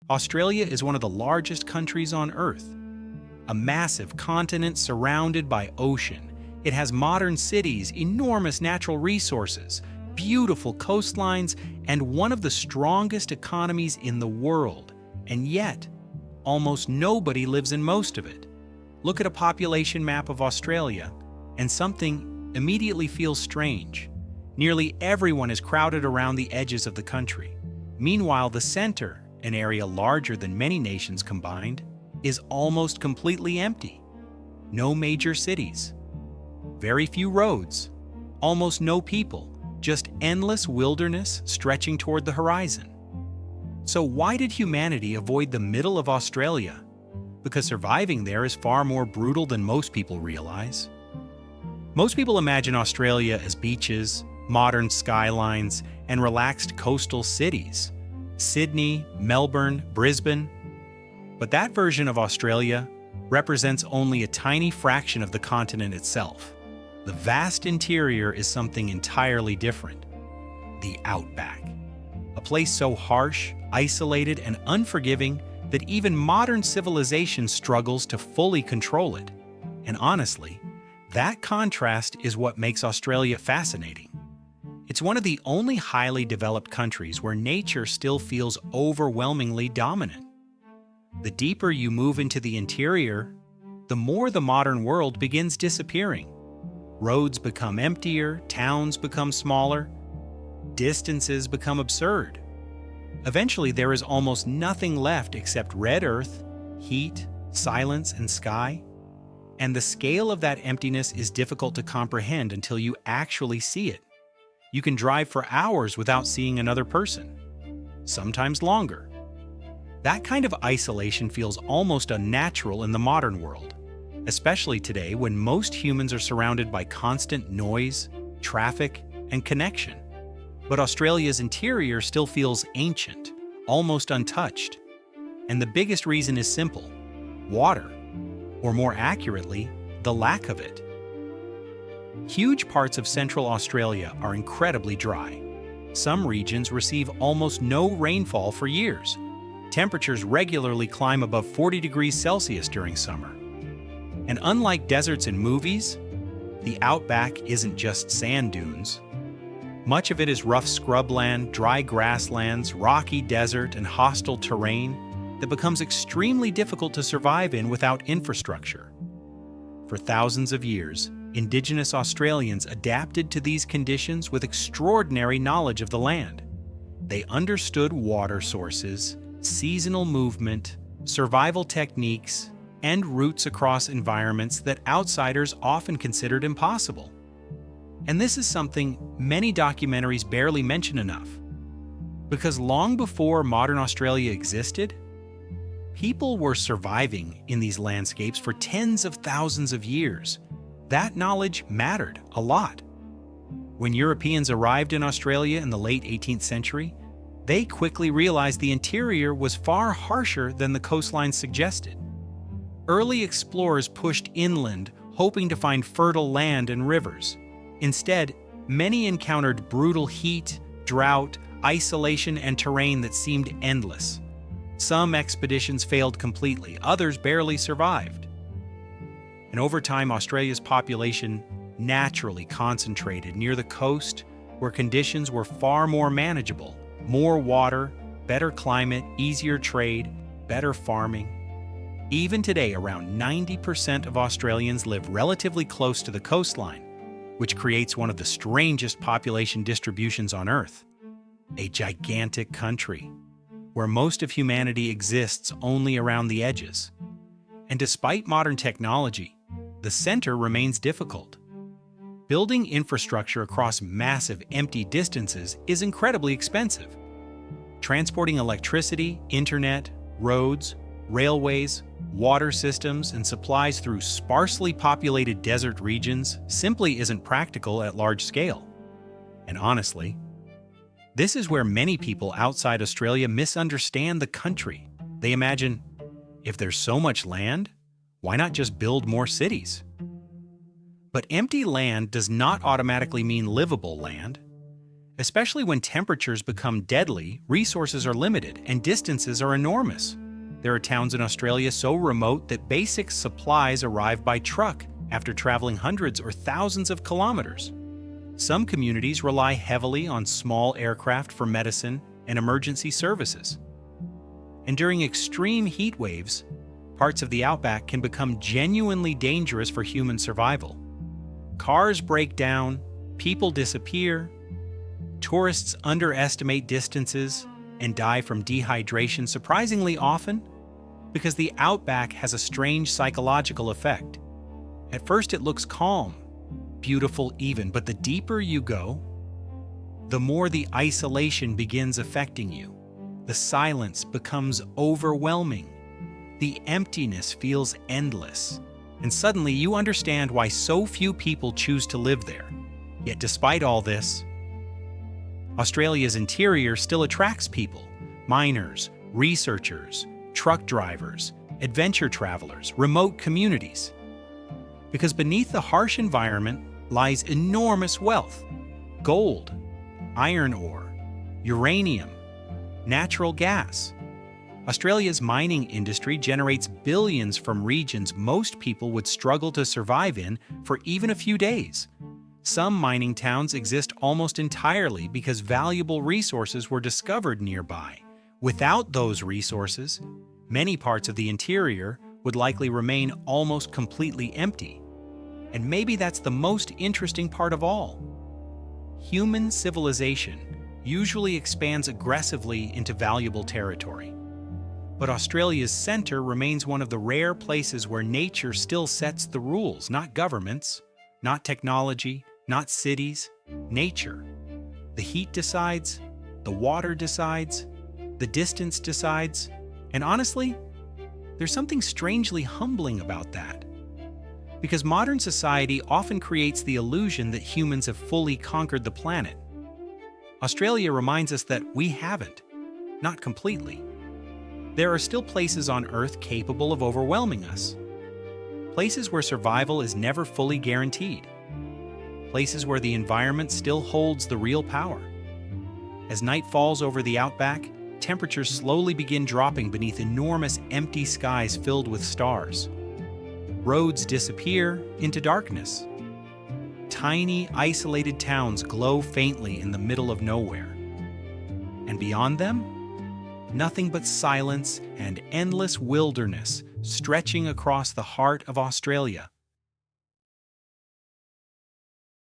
Australia is one of the largest countries on Earth. A massive continent surrounded by ocean. It has modern cities, enormous natural resources, beautiful coastlines, and one of the strongest economies in the world. And yet, almost nobody lives in most of it. Look at a population map of Australia, and something immediately feels strange. Nearly everyone is crowded around the edges of the country. Meanwhile, the center, an area larger than many nations combined, is almost completely empty. No major cities, very few roads, almost no people, just endless wilderness stretching toward the horizon. So why did humanity avoid the middle of Australia? Because surviving there is far more brutal than most people realize. Most people imagine Australia as beaches, modern skylines, and relaxed coastal cities. Sydney, Melbourne, Brisbane. But that version of Australia represents only a tiny fraction of the continent itself. The vast interior is something entirely different. The outback. A place so harsh, isolated, and unforgiving that even modern civilization struggles to fully control it. And honestly, that contrast is what makes Australia fascinating. It's one of the only highly developed countries where nature still feels overwhelmingly dominant. The deeper you move into the interior, the more the modern world begins disappearing. Roads become emptier, towns become smaller, distances become absurd. Eventually, there is almost nothing left except red earth, heat, silence, and sky. And the scale of that emptiness is difficult to comprehend until you actually see it. You can drive for hours without seeing another person, sometimes longer. That kind of isolation feels almost unnatural in the modern world, especially today when most humans are surrounded by constant noise, traffic, and connection. But Australia's interior still feels ancient, almost untouched. And the biggest reason is simple: water, or more accurately, the lack of it. Huge parts of central Australia are incredibly dry. Some regions receive almost no rainfall for years. Temperatures regularly climb above 40 degrees Celsius during summer. And unlike deserts in movies, the outback isn't just sand dunes. Much of it is rough scrubland, dry grasslands, rocky desert, and hostile terrain that becomes extremely difficult to survive in without infrastructure. For thousands of years, Indigenous Australians adapted to these conditions with extraordinary knowledge of the land. They understood water sources, seasonal movement, survival techniques, and routes across environments that outsiders often considered impossible. And this is something many documentaries barely mention enough. Because long before modern Australia existed, people were surviving in these landscapes for tens of thousands of years. That knowledge mattered a lot. When Europeans arrived in Australia in the late 18th century, they quickly realized the interior was far harsher than the coastline suggested. Early explorers pushed inland, hoping to find fertile land and rivers. Instead, many encountered brutal heat, drought, isolation, and terrain that seemed endless. Some expeditions failed completely, others barely survived. And over time, Australia's population naturally concentrated near the coast, where conditions were far more manageable. More water, better climate, easier trade, better farming. Even today, around 90% of Australians live relatively close to the coastline, which creates one of the strangest population distributions on Earth. A gigantic country, where most of humanity exists only around the edges. And despite modern technology, the center remains difficult. Building infrastructure across massive empty distances is incredibly expensive. Transporting electricity, internet, roads, railways, water systems, and supplies through sparsely populated desert regions simply isn't practical at large scale. And honestly, this is where many people outside Australia misunderstand the country. They imagine, if there's so much land, why not just build more cities? But empty land does not automatically mean livable land. Especially when temperatures become deadly, resources are limited and distances are enormous. There are towns in Australia so remote that basic supplies arrive by truck after traveling hundreds or thousands of kilometers. Some communities rely heavily on small aircraft for medicine and emergency services. And during extreme heat waves, parts of the outback can become genuinely dangerous for human survival. Cars break down, people disappear, tourists underestimate distances and die from dehydration surprisingly often because the outback has a strange psychological effect. At first it looks calm, beautiful even, but the deeper you go, the more the isolation begins affecting you. The silence becomes overwhelming. The emptiness feels endless. And suddenly you understand why so few people choose to live there. Yet despite all this, Australia's interior still attracts people: miners, researchers, truck drivers, adventure travelers, remote communities. Because beneath the harsh environment lies enormous wealth: gold, iron ore, uranium, natural gas. Australia's mining industry generates billions from regions most people would struggle to survive in for even a few days. Some mining towns exist almost entirely because valuable resources were discovered nearby. Without those resources, many parts of the interior would likely remain almost completely empty. And maybe that's the most interesting part of all. Human civilization usually expands aggressively into valuable territory. But Australia's centre remains one of the rare places where nature still sets the rules, not governments, not technology, not cities, nature. The heat decides, the water decides, the distance decides, and honestly, there's something strangely humbling about that. Because modern society often creates the illusion that humans have fully conquered the planet. Australia reminds us that we haven't, not completely. There are still places on Earth capable of overwhelming us. Places where survival is never fully guaranteed. Places where the environment still holds the real power. As night falls over the outback, temperatures slowly begin dropping beneath enormous empty skies filled with stars. Roads disappear into darkness. Tiny, isolated towns glow faintly in the middle of nowhere. And beyond them, nothing but silence and endless wilderness stretching across the heart of Australia.